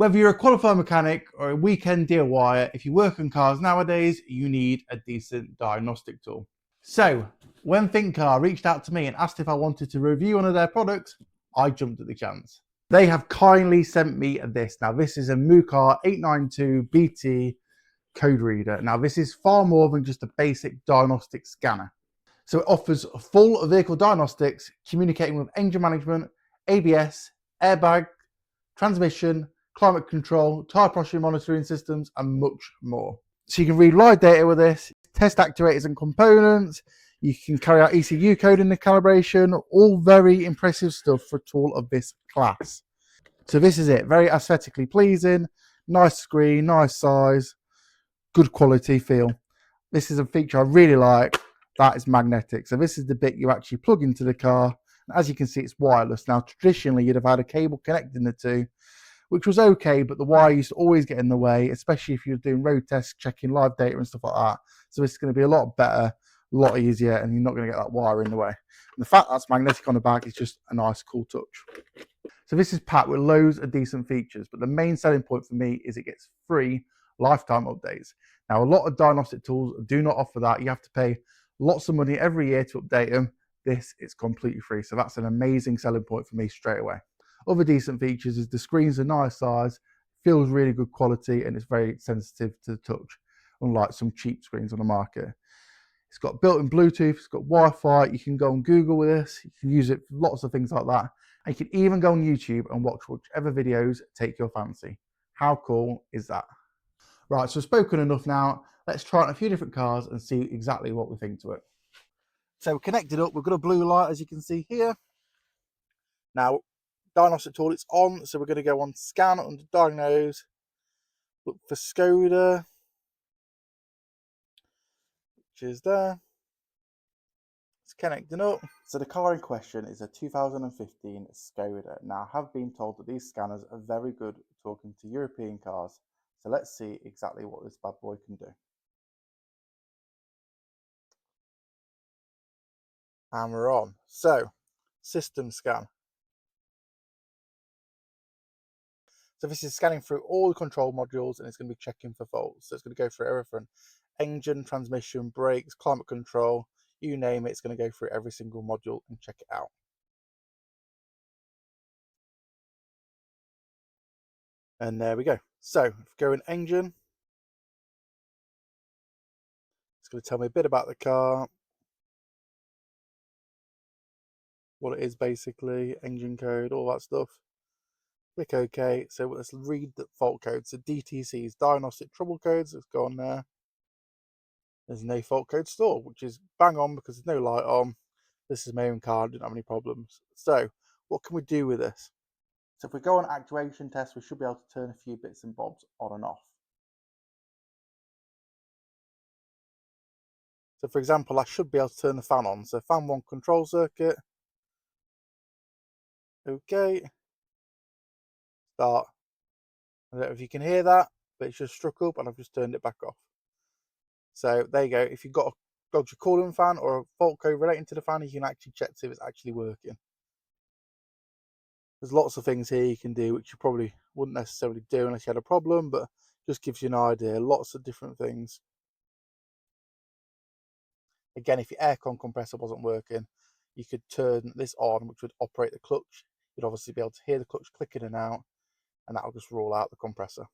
Whether you're a qualified mechanic or a weekend DIYer, if you work on cars nowadays, you need a decent diagnostic tool. So when thinkcar reached out to me and asked if I wanted to review one of their products, I jumped at the chance. They have kindly sent me this. Now this is a MUCAR 892BT code reader. Now this is far more than just a basic diagnostic scanner. So it offers full vehicle diagnostics, communicating with engine management, ABS, airbag, transmission, climate control, tyre pressure monitoring systems, and much more. So you can read live data with this, test actuators and components, you can carry out ECU coding and calibration, all very impressive stuff for a tool of this class. So this is it, very aesthetically pleasing, nice screen, nice size, good quality feel. This is a feature I really like, that is magnetic. So this is the bit you actually plug into the car. As you can see, it's wireless. Now traditionally you'd have had a cable connecting the two, which was okay, but the wire used to always get in the way, especially if you're doing road tests, checking live data and stuff like that. So it's going to be a lot better, a lot easier, and you're not going to get that wire in the way. And the fact that's magnetic on the back is just a nice, cool touch. So this is packed with loads of decent features, but the main selling point for me is it gets free lifetime updates. Now, a lot of diagnostic tools do not offer that. You have to pay lots of money every year to update them. This is completely free. So that's an amazing selling point for me straight away. Other decent features is the screen's a nice size, feels really good quality, and it's very sensitive to the touch, unlike some cheap screens on the market. It's got built-in Bluetooth, it's got Wi-Fi, you can go on Google with this, you can use it for lots of things like that. And you can even go on YouTube and watch whichever videos take your fancy. How cool is that? Right, so I've spoken enough now. Let's try out a few different cars and see exactly what we think to it. So we're connected up, we've got a blue light as you can see here. Now, diagnostic tool, it's on, so we're going to go on scan under diagnose, look for Skoda, which is there. It's connecting up. So the car in question is a 2015 Skoda. Now, I have been told that these scanners are very good talking to European cars. So let's see exactly what this bad boy can do. And we're on. So, system scan. So this is scanning through all the control modules and it's going to be checking for faults. So it's going to go through everything. Engine, transmission, brakes, climate control, you name it, it's going to go through every single module and check it out. And there we go. So if we go in engine, it's going to tell me a bit about the car, what it is basically, engine code, all that stuff. Click OK. So let's read the fault code. So DTC's diagnostic trouble codes. Let's go on there. There's no fault code stored, which is bang on because there's no light on. This is my own car, didn't have any problems. So what can we do with this? So if we go on actuation test, we should be able to turn a few bits and bobs on and off. So for example, I should be able to turn the fan on. So fan 1 control circuit. Okay. Start. I don't know if you can hear that, but it's just struck up and I've just turned it back off. So there you go. If you've got a dodgy cooling fan or a fault code relating to the fan, you can actually check to see if it's actually working. There's lots of things here you can do which you probably wouldn't necessarily do unless you had a problem, but just gives you an idea. Lots of different things. Again, if your aircon compressor wasn't working, you could turn this on, which would operate the clutch. You'd obviously be able to hear the clutch click in and out, and that'll just roll out the compressor.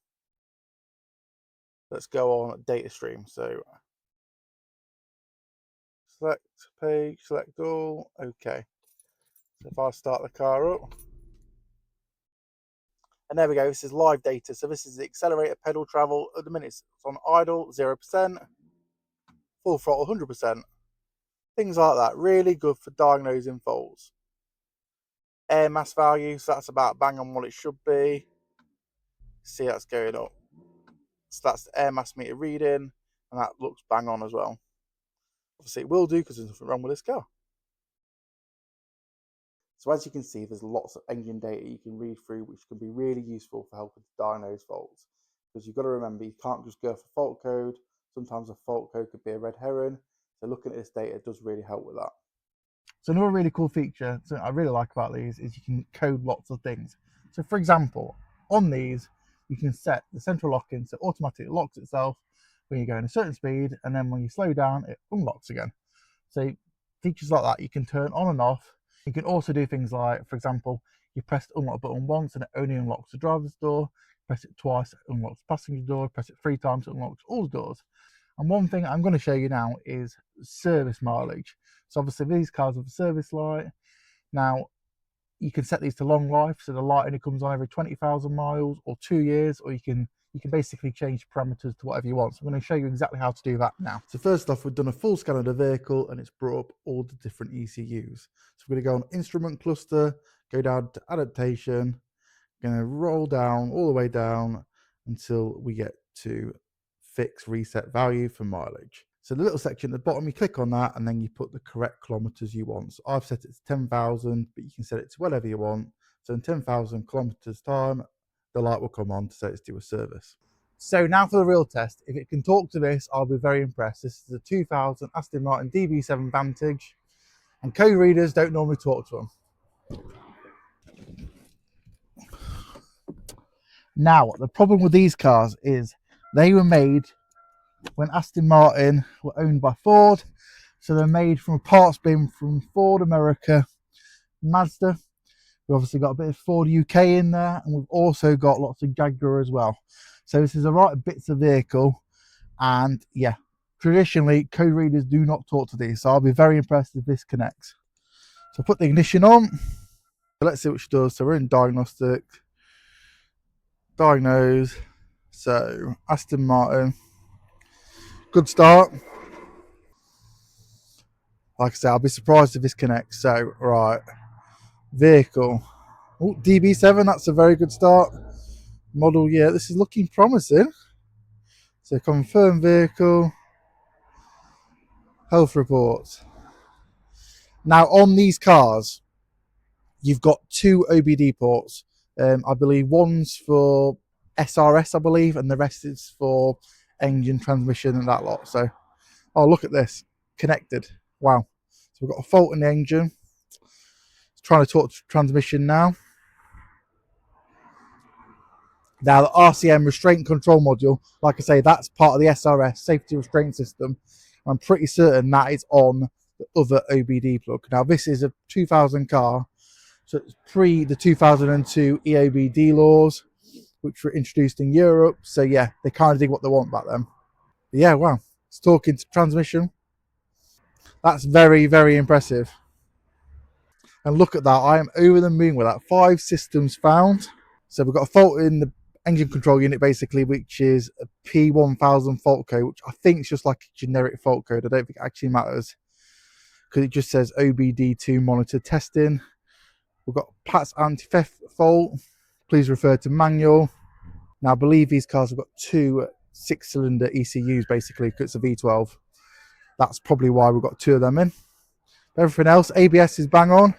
Let's go on data stream. So select page, select all. Okay. So if I start the car up, and there we go. This is live data. So this is the accelerator pedal travel. At the minute, it's on idle 0%, full throttle 100%. Things like that. Really good for diagnosing faults. Air mass value. So that's about bang on what it should be. See that's going up. So that's the air mass meter reading, and that looks bang on as well. Obviously it will do because there's nothing wrong with this car. So as you can see, there's lots of engine data you can read through, which can be really useful for helping to diagnose faults. Because you've got to remember, you can't just go for fault code. Sometimes a fault code could be a red herring. So looking at this data does really help with that. So another really cool feature that I really like about these is you can code lots of things. So for example, on these, you can set the central locking so automatically it locks itself when you go in a certain speed, and then when you slow down, it unlocks again. So features like that you can turn on and off. You can also do things like, for example, you press the unlock button once and it only unlocks the driver's door. Press it twice, it unlocks the passenger door. Press it 3 times, it unlocks all the doors. And one thing I'm going to show you now is service mileage. So obviously these cars have a service light. Now you can set these to long life, so the light only comes on every 20,000 miles or 2 years, or you can basically change parameters to whatever you want. So I'm going to show you exactly how to do that now. So first off, we've done a full scan of the vehicle and it's brought up all the different ECUs. So we're going to go on instrument cluster, go down to adaptation, going to roll down all the way down until we get to fix reset value for mileage. So the little section at the bottom, you click on that and then you put the correct kilometers you want. So I've set it to 10,000, but you can set it to whatever you want. So in 10,000 kilometers time, the light will come on to say it's due a service. So now for the real test. If it can talk to this, I'll be very impressed. This is a 2000 Aston Martin DB7 Vantage, and code readers don't normally talk to them. Now, the problem with these cars is they were made when Aston Martin were owned by Ford. So they're made from a parts bin from Ford America, Mazda. We've obviously got a bit of Ford UK in there, and we've also got lots of Jaguar as well. So this is a right bits of vehicle, and yeah, traditionally code readers do not talk to these, so I'll be very impressed if this connects. So put the ignition on. So let's see what she does. So we're in diagnostic, diagnose. So Aston Martin, good start. Like I said, I'll be surprised if this connects. So right, vehicle. Oh, DB7, that's a very good start. Model year, this is looking promising. So confirm vehicle, health reports. Now on these cars, you've got 2 OBD ports. I believe one's for SRS, I believe, and the rest is for engine, transmission, and that lot. So, oh, look at this, connected. Wow. So we've got a fault in the engine. It's trying to talk to transmission now. Now the RCM restraint control module, like I say, that's part of the SRS safety restraint system. I'm pretty certain that is on the other OBD plug. Now this is a 2000 car, so it's pre the 2002 EOBD laws, which were introduced in Europe. So yeah, they kind of did what they want back then. But yeah, wow, it's talking to transmission. That's very, very impressive. And look at that, I am over the moon with that. 5 systems found. So we've got a fault in the engine control unit basically, which is a P1000 fault code, which I think is just like a generic fault code. I don't think it actually matters because it just says OBD2 monitor testing. We've got Pat's anti-theft fault. Please refer to manual. Now I believe these cars have got 2 6-cylinder ECUs basically because it's a V12. That's probably why we've got 2 of them in. Everything else, ABS is bang on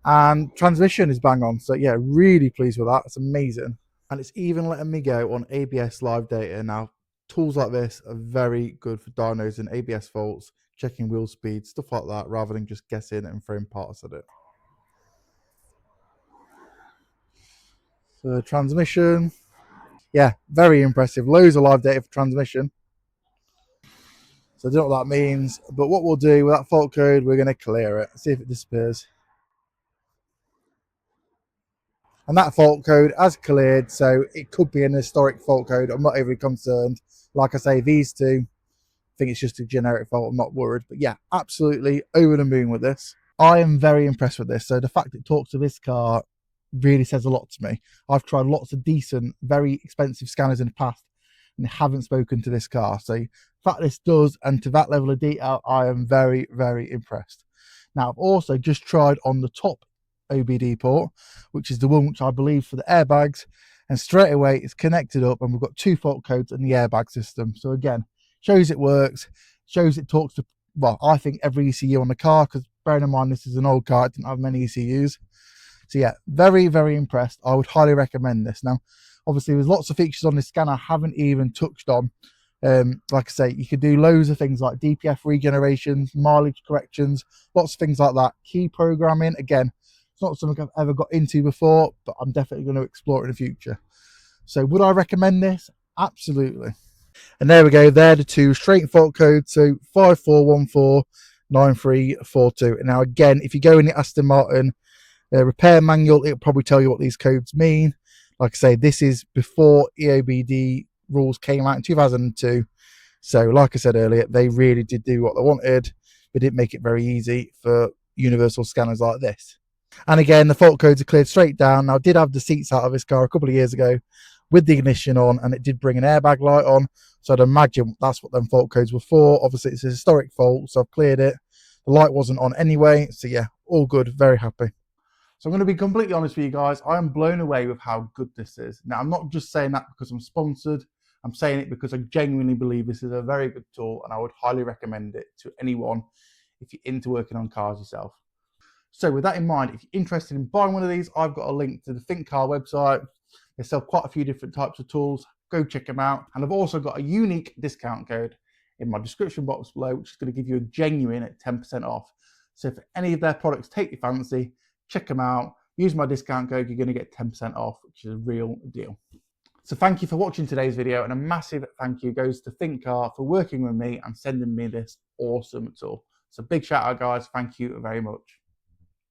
and transmission is bang on. So yeah, really pleased with that. It's amazing. And it's even letting me go on ABS live data. Now, tools like this are very good for diagnosing ABS faults, checking wheel speed, stuff like that, rather than just guessing and throwing parts at it. So transmission, yeah, very impressive. Loads of live data for transmission. So I don't know what that means, but what we'll do with that fault code, we're going to clear it, see if it disappears. And that fault code has cleared, so it could be an historic fault code. I'm not overly concerned. Like I say, these 2, I think it's just a generic fault. I'm not worried. But yeah, absolutely over the moon with this. I am very impressed with this. So the fact it talks to this car really says a lot to me. I've tried lots of decent, very expensive scanners in the past and haven't spoken to this car. So the fact this does, and to that level of detail, I am very, very impressed. Now, I've also just tried on the top OBD port, which is the one which I believe for the airbags, and straight away it's connected up and we've got 2 fault codes in the airbag system. So again, shows it works, shows it talks to, well, I think every ECU on the car, because bearing in mind this is an old car, it didn't have many ECUs. So yeah, very, very impressed. I would highly recommend this. Now obviously there's lots of features on this scanner I haven't even touched on. Like I say, you could do loads of things like DPF regenerations, mileage corrections, lots of things like that. Key programming, again, it's not something I've ever got into before, but I'm definitely going to explore it in the future. So would I recommend this? Absolutely. And there we go, they're the two straight fault codes, so 54149342. And now again, if you go in the Aston Martin repair manual, it'll probably tell you what these codes mean. Like I say, this is before EOBD rules came out in 2002. So like I said earlier, they really did do what they wanted. They didn't make it very easy for universal scanners like this. And again, the fault codes are cleared straight down. Now, I did have the seats out of this car a couple of years ago with the ignition on, and it did bring an airbag light on. So I'd imagine that's what them fault codes were for. Obviously, it's a historic fault, so I've cleared it. The light wasn't on anyway. So yeah, all good, very happy. So I'm going to be completely honest with you guys. I am blown away with how good this is. Now, I'm not just saying that because I'm sponsored. I'm saying it because I genuinely believe this is a very good tool, and I would highly recommend it to anyone if you're into working on cars yourself. So with that in mind, if you're interested in buying one of these, I've got a link to the thinkcar website. They sell quite a few different types of tools. Go check them out. And I've also got a unique discount code in my description box below, which is going to give you a genuine at 10% off. So if any of their products take your fancy, check them out. Use my discount code, you're going to get 10% off, which is a real deal. So thank you for watching today's video, and a massive thank you goes to thinkcar for working with me and sending me this awesome tool. So big shout out, guys. Thank you very much.